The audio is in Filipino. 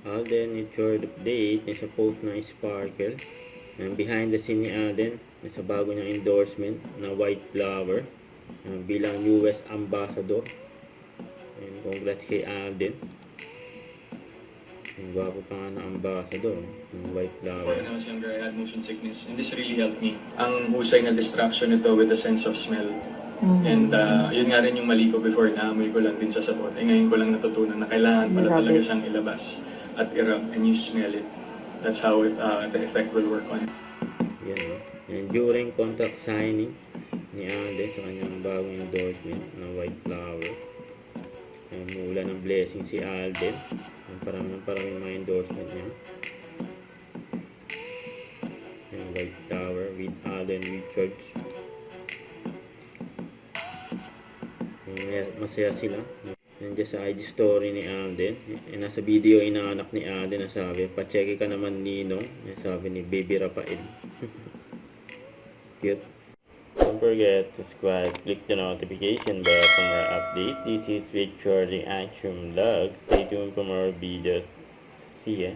Alden, it's your update. Nasa post ng Sparkle. Behind the scene ni Alden, nasa bago niyang endorsement na White Flower bilang US Ambassador. And congrats kay Alden. Ang gwapo pa nga na ambassador ng White Flower. When I was younger, I had motion sickness, and this really helped me. Ang husay na distraction nito with the sense of smell. And yun nga rin yung mali ko before, naamoy ko lang din sa sabon. Ngayon ko lang natutunan na kailangan pala talaga siyang ilabas at i-rub, and you smell it. That's how the effect will work on it. Yan, and during contract signing ni Alden sa kanyang bagong endorsement na White Flower, mula ng blessing si Alden. Parang mga endorsement niya. White Flower with Alden Richards. Masaya sila. Nandiyan sa IG story ni Alden. Nasa video inaanak ni Alden na sabi, "Pacheke ka naman Ninong." Sabi ni Baby Rafael. Cute. Don't forget to subscribe, click the notification bell for more updates. This is Victor Reaction Vlog. Stay tuned for more videos. See ya.